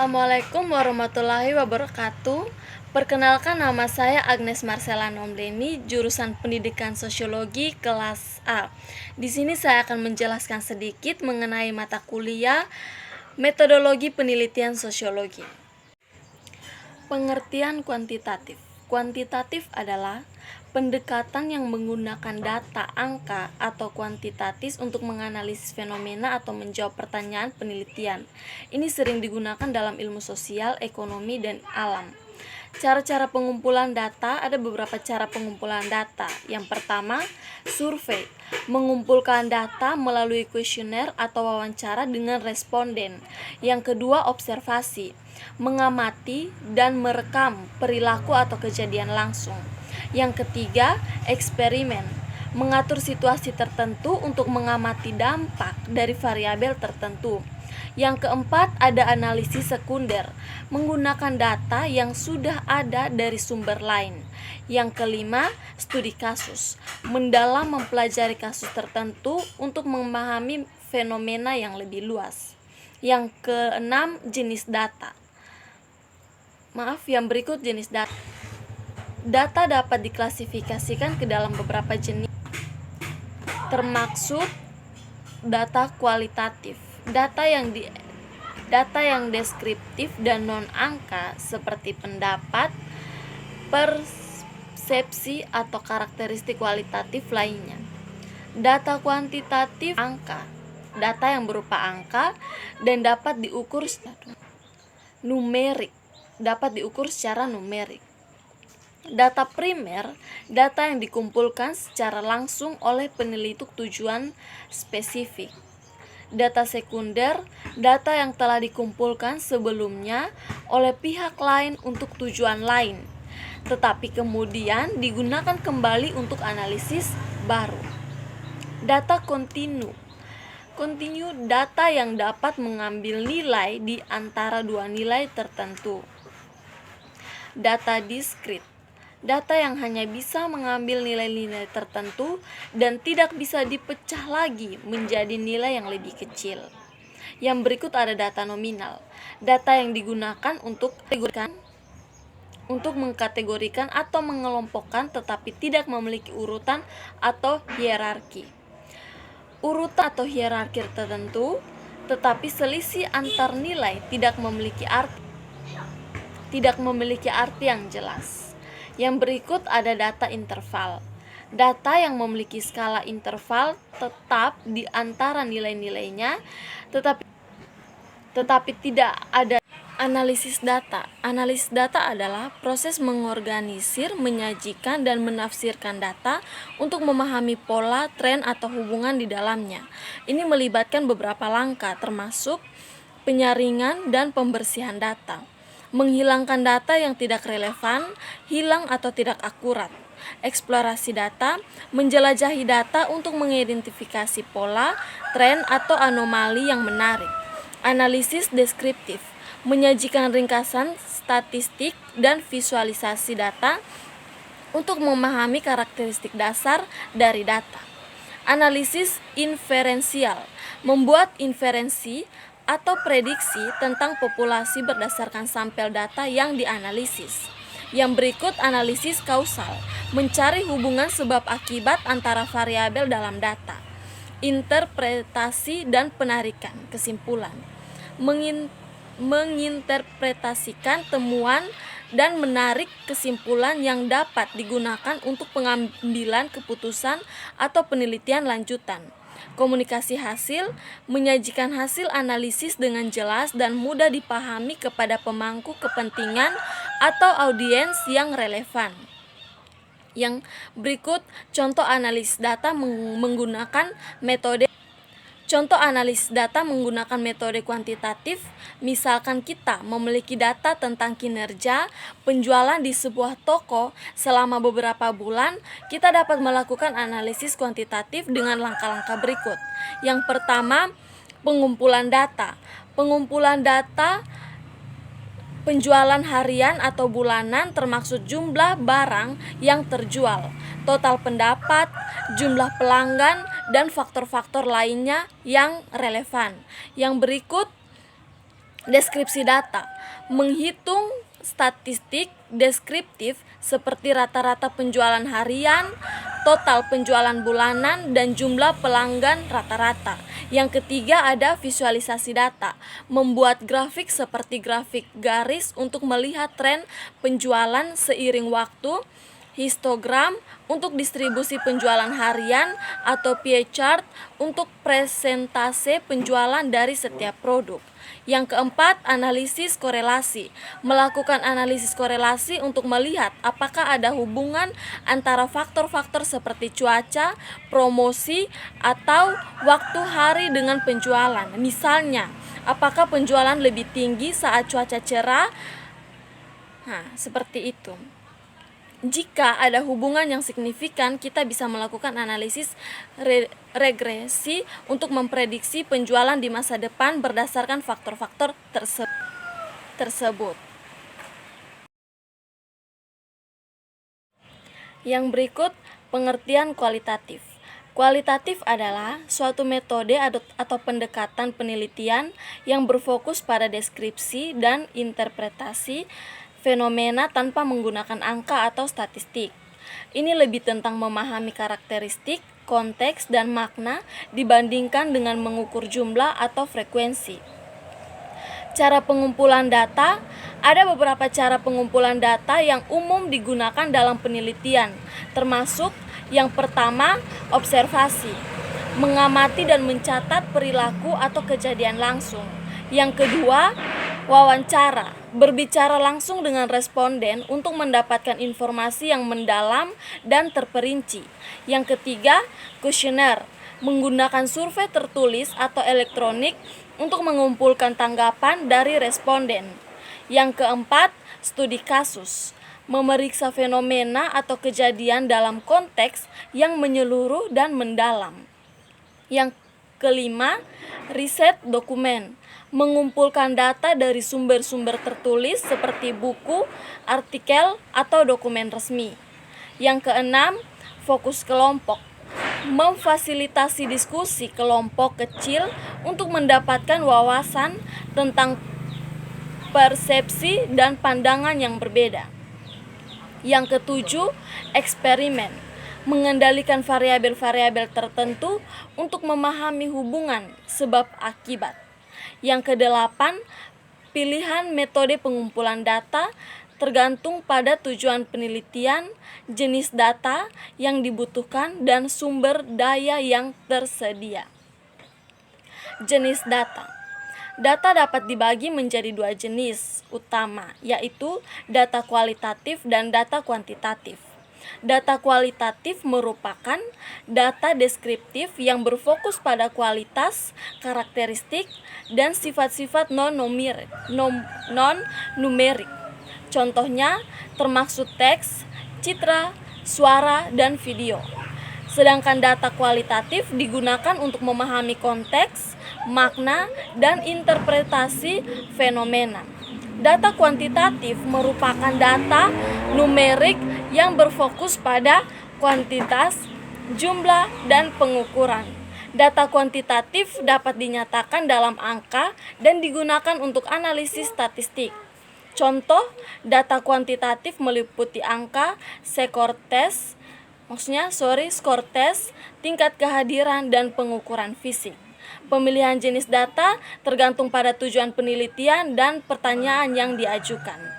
Assalamualaikum warahmatullahi wabarakatuh. Perkenalkan, nama saya Agnes Marcella Nomdeni, jurusan Pendidikan Sosiologi kelas A. Di sini saya akan menjelaskan sedikit mengenai mata kuliah Metodologi Penelitian Sosiologi. Pengertian kuantitatif. Kuantitatif adalah pendekatan yang menggunakan data, angka, atau kuantitatif untuk menganalisis fenomena atau menjawab pertanyaan penelitian. Ini sering digunakan dalam ilmu sosial, ekonomi, dan alam. Cara-cara pengumpulan data, ada beberapa cara pengumpulan data. Yang pertama, survei. Mengumpulkan data melalui kuesioner atau wawancara dengan responden. Yang kedua, observasi. Mengamati dan merekam perilaku atau kejadian langsung. Yang ketiga, eksperimen. Mengatur situasi tertentu untuk mengamati dampak dari variabel tertentu. Yang keempat, ada analisis sekunder, menggunakan data yang sudah ada dari sumber lain. Yang kelima, studi kasus, mendalam mempelajari kasus tertentu untuk memahami fenomena yang lebih luas. Yang keenam, jenis data. Yang berikut jenis data. Data dapat diklasifikasikan ke dalam beberapa jenis, termaksud data kualitatif, data yang deskriptif dan non-angka seperti pendapat, persepsi, atau karakteristik kualitatif lainnya. Data kuantitatif, angka, data yang berupa angka dan dapat diukur secara numerik. Data primer, data yang dikumpulkan secara langsung oleh peneliti tujuan spesifik. Data sekunder, data yang telah dikumpulkan sebelumnya oleh pihak lain untuk tujuan lain, tetapi kemudian digunakan kembali untuk analisis baru. Data kontinu, data yang dapat mengambil nilai di antara dua nilai tertentu. Data diskrit, data yang hanya bisa mengambil nilai-nilai tertentu dan tidak bisa dipecah lagi menjadi nilai yang lebih kecil. Yang berikut ada data nominal, data yang digunakan untuk mengkategorikan atau mengelompokkan tetapi tidak memiliki urutan atau hierarki. Urutan atau hierarki tertentu, tetapi selisih antar nilai tidak memiliki arti yang jelas. Yang berikut ada data interval, data yang memiliki skala interval tetap di antara nilai-nilainya, tetapi tidak ada. Analisis data. Analisis data adalah proses mengorganisir, menyajikan, dan menafsirkan data untuk memahami pola, tren, atau hubungan di dalamnya. Ini melibatkan beberapa langkah, termasuk penyaringan dan pembersihan data, menghilangkan data yang tidak relevan, hilang atau tidak akurat, eksplorasi data, menjelajahi data untuk mengidentifikasi pola, tren, atau anomali yang menarik, analisis deskriptif, menyajikan ringkasan statistik dan visualisasi data untuk memahami karakteristik dasar dari data. Analisis inferensial, membuat inferensi atau prediksi tentang populasi berdasarkan sampel data yang dianalisis. Yang berikut analisis kausal, mencari hubungan sebab akibat antara variabel dalam data. Interpretasi dan penarikan kesimpulan, menginterpretasikan temuan dan menarik kesimpulan yang dapat digunakan untuk pengambilan keputusan atau penelitian lanjutan. Komunikasi hasil, menyajikan hasil analisis dengan jelas dan mudah dipahami kepada pemangku kepentingan atau audiens yang relevan. Yang berikut contoh analisis data menggunakan metode. Contoh analisis data menggunakan metode kuantitatif, misalkan kita memiliki data tentang kinerja penjualan di sebuah toko selama beberapa bulan, kita dapat melakukan analisis kuantitatif dengan langkah-langkah berikut. Yang pertama, pengumpulan data. Pengumpulan data penjualan harian atau bulanan termaksud jumlah barang yang terjual, total pendapat, jumlah pelanggan, dan faktor-faktor lainnya yang relevan. Yang berikut Deskripsi data menghitung statistik deskriptif seperti rata-rata penjualan harian, total penjualan bulanan, dan jumlah pelanggan rata-rata. Yang ketiga ada visualisasi data, membuat grafik seperti grafik garis untuk melihat tren penjualan seiring waktu, histogram untuk distribusi penjualan harian, atau pie chart untuk presentase penjualan dari setiap produk. Yang keempat, analisis korelasi. Melakukan analisis korelasi untuk melihat apakah ada hubungan antara faktor-faktor seperti cuaca, promosi, atau waktu hari dengan penjualan. Misalnya, apakah penjualan lebih tinggi saat cuaca cerah? Seperti itu. Jika ada hubungan yang signifikan, kita bisa melakukan analisis regresi untuk memprediksi penjualan di masa depan berdasarkan faktor-faktor tersebut. Yang berikut, pengertian kualitatif. Kualitatif adalah suatu metode atau pendekatan penelitian yang berfokus pada deskripsi dan interpretasi fenomena tanpa menggunakan angka atau statistik. Ini lebih tentang memahami karakteristik, konteks, dan makna dibandingkan dengan mengukur jumlah atau frekuensi. Cara pengumpulan data. Ada beberapa cara pengumpulan data yang umum digunakan dalam penelitian, termasuk yang pertama, observasi, mengamati dan mencatat perilaku atau kejadian langsung. Yang kedua, wawancara, berbicara langsung dengan responden untuk mendapatkan informasi yang mendalam dan terperinci. Yang ketiga, kuesioner, menggunakan survei tertulis atau elektronik untuk mengumpulkan tanggapan dari responden. Yang keempat, studi kasus, memeriksa fenomena atau kejadian dalam konteks yang menyeluruh dan mendalam. Yang kelima, riset dokumen, mengumpulkan data dari sumber-sumber tertulis seperti buku, artikel, atau dokumen resmi. Yang keenam, fokus kelompok, memfasilitasi diskusi kelompok kecil untuk mendapatkan wawasan tentang persepsi dan pandangan yang berbeda. Yang ketujuh, eksperimen, mengendalikan variabel-variabel tertentu untuk memahami hubungan sebab akibat. Yang kedelapan, pilihan metode pengumpulan data tergantung pada tujuan penelitian, jenis data yang dibutuhkan, dan sumber daya yang tersedia. Jenis data. Data dapat dibagi menjadi dua jenis utama, yaitu data kualitatif dan data kuantitatif. Data kualitatif merupakan data deskriptif yang berfokus pada kualitas, karakteristik, dan sifat-sifat non-numerik. Contohnya termaksud teks, citra, suara, dan video. Sedangkan data kualitatif digunakan untuk memahami konteks, makna, dan interpretasi fenomena. Data kuantitatif merupakan data numerik yang berfokus pada kuantitas, jumlah, dan pengukuran. Data kuantitatif dapat dinyatakan dalam angka dan digunakan untuk analisis statistik. Contoh data kuantitatif meliputi angka, skor tes, tingkat kehadiran, dan pengukuran fisik. Pemilihan jenis data tergantung pada tujuan penelitian dan pertanyaan yang diajukan.